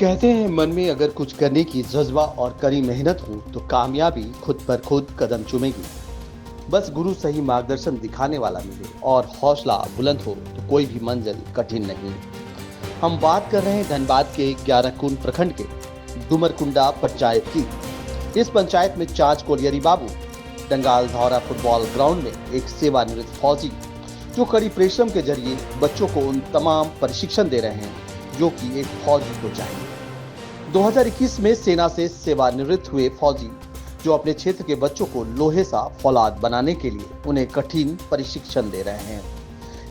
कहते हैं मन में अगर कुछ करने की जज्बा और कड़ी मेहनत हो तो कामयाबी खुद पर खुद कदम चूमेगी। बस गुरु सही मार्गदर्शन दिखाने वाला मिले और हौसला बुलंद हो तो कोई भी मंजिल कठिन नहीं। हम बात कर रहे हैं धनबाद के 11 कुंड प्रखंड के डुमरकुंडा पंचायत की। इस पंचायत में चाच कोलियरी बाबू डंगाल धौरा फुटबॉल ग्राउंड में एक सेवानिवृत्त फौजी जो कड़ी परिश्रम के जरिए बच्चों को उन तमाम प्रशिक्षण दे रहे हैं जो कि एक फौजी को चाहिए। 2021 में सेना से सेवानिवृत्त हुए फौजी जो अपने क्षेत्र के बच्चों को लोहे सा फौलाद बनाने के लिए उन्हें कठिन प्रशिक्षण दे रहे हैं।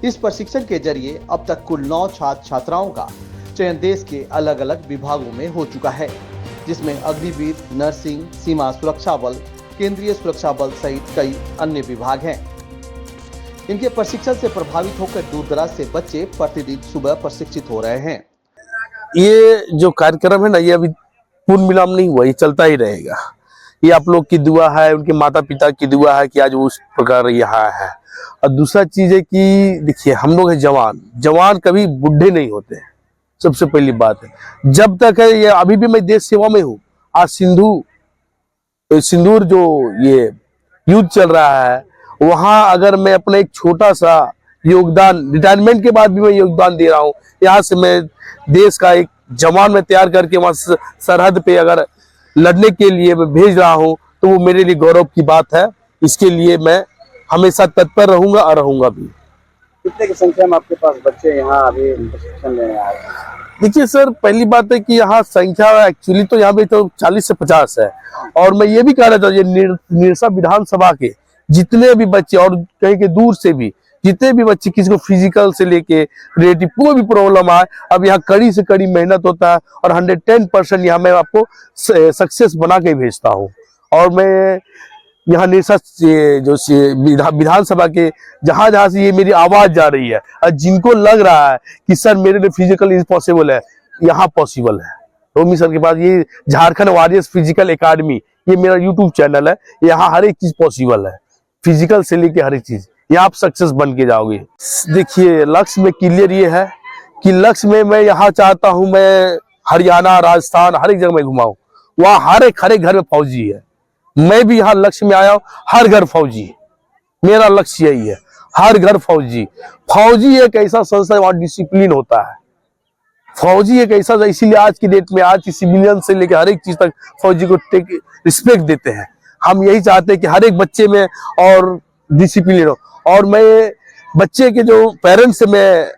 इस प्रशिक्षण के जरिए अब तक कुल 9 छात्र छात्राओं का चयन देश के अलग अलग विभागों में हो चुका है, जिसमें अग्निवीर, नर्सिंग, सीमा सुरक्षा बल, केंद्रीय सुरक्षा बल सहित कई अन्य विभाग हैं। इनके प्रशिक्षण से प्रभावित होकर दूर दराज से बच्चे प्रतिदिन सुबह प्रशिक्षित हो रहे हैं। ये जो कार्यक्रम है ना, ये अभी पूर्ण विराम नहीं हुआ, ये चलता ही रहेगा। ये आप लोग की दुआ है, उनके माता पिता की दुआ है कि आज उस प्रकार यहाँ है। और दूसरा चीज है कि देखिए, हम लोग है जवान कभी बुढ़े नहीं होते हैं। सबसे पहली बात है, जब तक है ये अभी भी मैं देश सेवा में हूँ। आज सिंदूर जो ये युद्ध चल रहा है, वहां अगर मैं अपना एक छोटा सा योगदान, रिटायरमेंट के बाद भी मैं योगदान दे रहा हूँ। यहाँ से मैं देश का एक जवान में तैयार करके वहां सरहद पे अगर लड़ने के लिए मैं भेज रहा हूँ तो वो मेरे लिए गौरव की बात है। इसके लिए मैं हमेशा तत्पर रहूंगा और रहूंगा भी। कितने की संख्या में आपके पास बच्चे यहाँ अभी प्रशिक्षण लेने आए हैं? देखिए सर, पहली बात है कि यहाँ संख्या एक्चुअली तो यहाँ पे तो 40 से 50 है। और मैं ये भी कह रहा था, ये निरसा विधानसभा के जितने भी बच्चे और कहीं के दूर से भी जितने भी बच्चे, किसी को फिजिकल से लेके क्रिएटिव कोई भी प्रॉब्लम आए, अब यहाँ कड़ी से कड़ी मेहनत होता है और 110% यहाँ मैं आपको सक्सेस बना के भेजता हूँ। और मैं यहाँ निरसा जो विधानसभा के जहां से ये मेरी आवाज जा रही है और जिनको लग रहा है कि सर मेरे लिए फिजिकल इम्पॉसिबल है, यहाँ पॉसिबल है। रोमी सर के पास ये झारखंड वॉरियर्स फिजिकल एकेडमी, ये मेरा यूट्यूब चैनल है। यहाँ हर एक चीज पॉसिबल है, फिजिकल से लेके हर एक चीज। यहाँ आप सक्सेस बन के जाओगे। देखिए, लक्ष्य में क्लियर ये है कि लक्ष्य में मैं यहाँ चाहता हूँ मैं हरियाणा, राजस्थान हर एक जगह में घुमाऊं। वहाँ हर एक घर में फौजी है। मैं भी यहाँ लक्ष्य में आया हूँ, हर घर फौजी। मेरा लक्ष्य यही है, हर घर फौजी। फौजी एक ऐसा संस्था है, वहाँ डिसिप्लिन होता है। फौजी एक ऐसा, इसीलिए आज की डेट में आज की सिविलियन से लेकर हर एक चीज तक फौजी को रिस्पेक्ट देते हैं। हम यही चाहते हैं कि हर एक बच्चे में और डिसिप्लिन हो। और मैं बच्चे के जो पेरेंट्स से मैं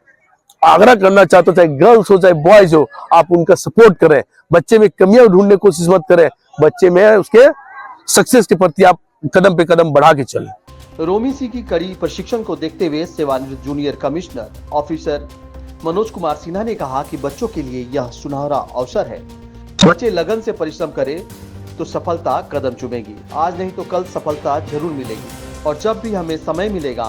आग्रह करना चाहता हूँ, चाहे गर्ल्स हो चाहे बॉयज हो, आप उनका सपोर्ट करें। बच्चे में कमियां ढूंढने की कोशिश मत करें, बच्चे में उसके सक्सेस के प्रति आप कदम पे कदम बढ़ा के चलें। रोमी सी की कड़ी प्रशिक्षण को देखते हुए सेवानिवृत्त junior commissioner officer Manoj Kumar Sinha ने कहा कि बच्चों के लिए यह सुनहरा अवसर है। बच्चे लगन से परिश्रम करें तो सफलता कदम चूमेगी। आज नहीं तो कल सफलता जरूर मिलेगी। और जब भी हमें समय मिलेगा,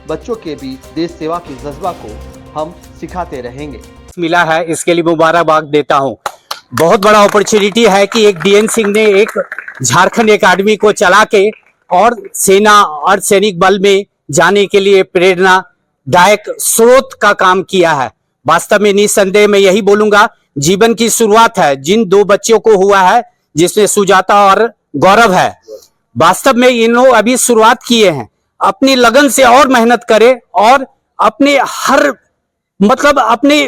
बच्चों के बीच देश सेवा की जज्बा को हम सिखाते रहेंगे। मिला है, इसके लिए मुबारकबाद देता हूँ। बहुत बड़ा अपॉर्चुनिटी है कि एक डीएन सिंह ने एक झारखंड एकेडमी को चला के और सेना और सैनिक बल में जाने के लिए प्रेरणादायक स्रोत का काम किया है। वास्तव में निस्संदेह मैं यही बोलूंगा, जीवन की शुरुआत है जिन 2 बच्चों को हुआ है, जिसमें सुजाता और गौरव है। वास्तव में इन लोग अभी शुरुआत किए हैं। अपनी लगन से और मेहनत करें और अपने अपने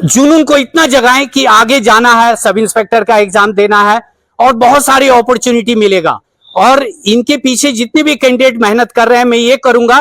जुनून को इतना जगाएं कि आगे जाना है, सब इंस्पेक्टर का एग्जाम देना है और बहुत सारी अपॉर्चुनिटी मिलेगा। और इनके पीछे जितने भी कैंडिडेट मेहनत कर रहे हैं, मैं ये करूंगा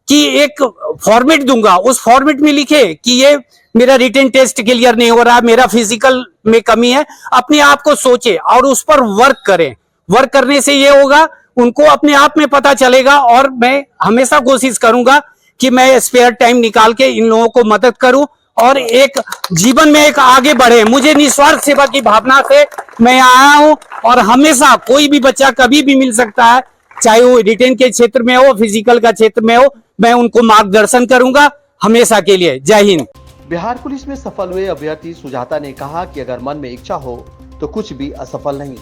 कि एक फॉर्मेट दूंगा, उस फॉर्मेट में लिखे कि ये मेरा रिटन टेस्ट क्लियर नहीं हो रहा, मेरा फिजिकल में कमी है। अपने आप को सोचे और उस पर वर्क करें। वर्क करने से ये होगा, उनको अपने आप में पता चलेगा। और मैं हमेशा कोशिश करूंगा कि मैं स्पेयर टाइम निकाल के इन लोगों को मदद करूं और एक जीवन में एक आगे बढ़े। मुझे निस्वार्थ सेवा की भावना से मैं आया हूं और हमेशा कोई भी बच्चा कभी भी मिल सकता है, चाहे वो रिटेन के क्षेत्र में हो, फिजिकल का क्षेत्र में हो, मैं उनको मार्गदर्शन करूंगा हमेशा के लिए। जय हिंद। बिहार पुलिस में सफल हुए अभ्यर्थी सुजाता ने कहा कि अगर मन में इच्छा हो तो कुछ भी असफल नहीं।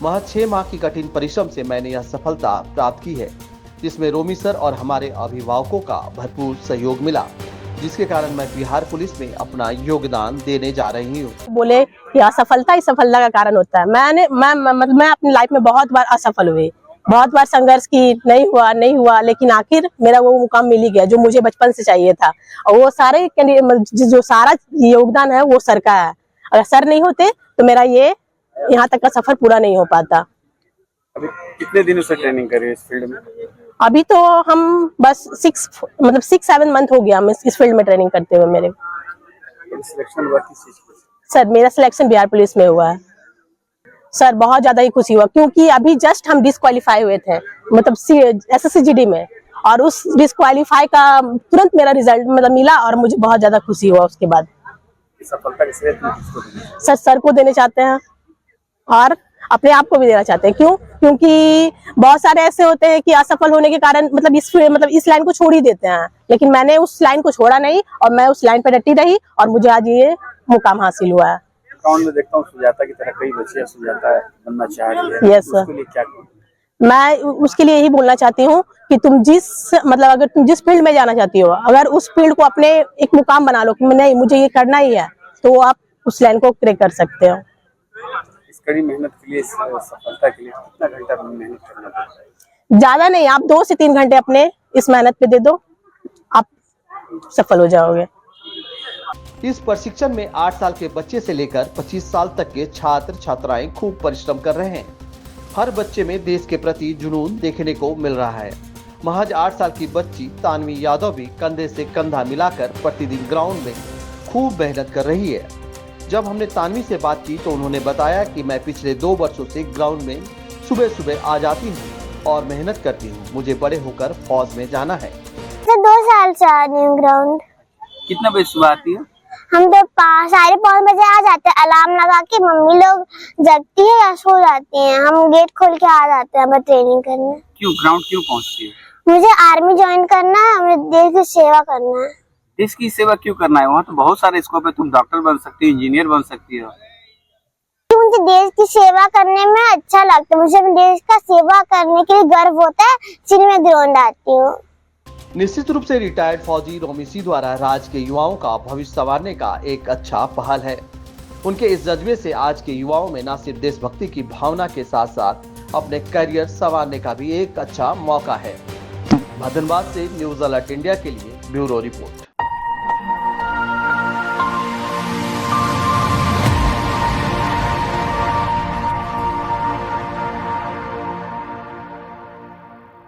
महज 6 माह की कठिन परिश्रम से मैंने यह सफलता प्राप्त की है, जिसमें रोमी सर और हमारे अभिभावकों का भरपूर सहयोग मिला। जिसके कारण मैं बिहार पुलिस में अपना योगदान देने जा रही हूँ। बोले कि असफलता ही सफलता का कारण होता है। मैं अपनी लाइफ में बहुत बार असफल हुई, बहुत बार संघर्ष की, नहीं हुआ, लेकिन आखिर मेरा वो मुकाम मिल ही गया जो मुझे बचपन से चाहिए था। और वो सारे जो सारा योगदान है वो सर का है। अगर सर नहीं होते तो मेरा ये यहाँ तक का सफर पूरा नहीं हो पाता। अभी कितने दिनों से ट्रेनिंग कर रही है इस फील्ड में? अभी तो हम बस 6-7 मंथ हो गया हम इस फील्ड में ट्रेनिंग करते हुए। मेरे सिलेक्शन हुआ किस चीज में? सर मेरा सिलेक्शन बिहार पुलिस में हुआ है। सर बहुत ज्यादा ही खुशी हुआ क्योंकि अभी जस्ट हम डिस्क्वालीफाई हुए थे, मतलब SSCGD में, और उस डिस्क्वालीफाई का तुरंत मेरा रिजल्ट मिला और मुझे बहुत ज्यादा खुशी हुआ। उसके बाद सफलता किसको देनी? सर को देने चाहते हैं और अपने आप को भी देना चाहते हैं। क्यों? क्योंकि बहुत सारे ऐसे होते हैं कि असफल होने के कारण इस लाइन को छोड़ ही देते हैं, लेकिन मैंने उस लाइन को छोड़ा नहीं और मैं उस लाइन पर डटी रही और मुझे आज ये मुकाम हासिल हुआ है। ग्राउंड में देखता हूँ सुजाता की तरह कई बच्चे सुजाता बनना चाह रही है। Yes sir. उसके लिए क्या करूं? मैं उसके लिए यही बोलना चाहती हूँ कि अगर तुम जिस फील्ड में जाना चाहती हो, अगर उस फील्ड को अपने एक मुकाम बना लो कि नहीं मुझे ये करना ही है, तो आप उस लाइन को क्रैक कर सकते हो। इस कड़ी मेहनत के लिए, सफलता के लिए कितना घंटा मेहनत करना पड़ता है? ज्यादा नहीं, आप 2 से 3 घंटे अपने इस मेहनत पे दे दो, आप सफल हो जाओगे। इस प्रशिक्षण में 8 साल के बच्चे से लेकर 25 साल तक के छात्र छात्राएं खूब परिश्रम कर रहे हैं। हर बच्चे में देश के प्रति जुनून देखने को मिल रहा है। महज 8 साल की बच्ची तानवी यादव भी कंधे से कंधा मिलाकर प्रतिदिन ग्राउंड में खूब मेहनत कर रही है। जब हमने तानवी से बात की तो उन्होंने बताया कि मैं पिछले 2 वर्षों से ग्राउंड में सुबह सुबह आ जाती हूँ और मेहनत करती हूँ। मुझे बड़े होकर फौज में जाना है। 2 साल से आ रही हूँ ग्राउंड। कितना बजे सुबह आती है? हम तो 5:30 बजे आ जाते हैं, अलार्म लगा के। मम्मी लोग जगती है या सो जाती हैं, हम गेट खोल के आ जाते हैं ट्रेनिंग करने। क्यों ग्राउंड क्यों पहुँचती है? मुझे आर्मी ज्वाइन करना है, हमें देश की सेवा करना है। देश की सेवा क्यों करना है? वहाँ तो बहुत सारे स्कोप है, तुम डॉक्टर बन सकती हो, इंजीनियर बन सकती हो। मुझे देश की सेवा करने में अच्छा लगता है, मुझे अपने देश का सेवा करने के लिए गर्व होता है, इसलिए मैं ग्राउंड आती हूँ। निश्चित रूप से रिटायर्ड फौजी रोमी सिंह द्वारा राज्य के युवाओं का भविष्य संवारने का एक अच्छा पहल है। उनके इस जज्बे से आज के युवाओं में न सिर्फ देशभक्ति की भावना के साथ साथ अपने करियर संवारने का भी एक अच्छा मौका है। धनबाद से न्यूज अलर्ट इंडिया के लिए ब्यूरो रिपोर्ट।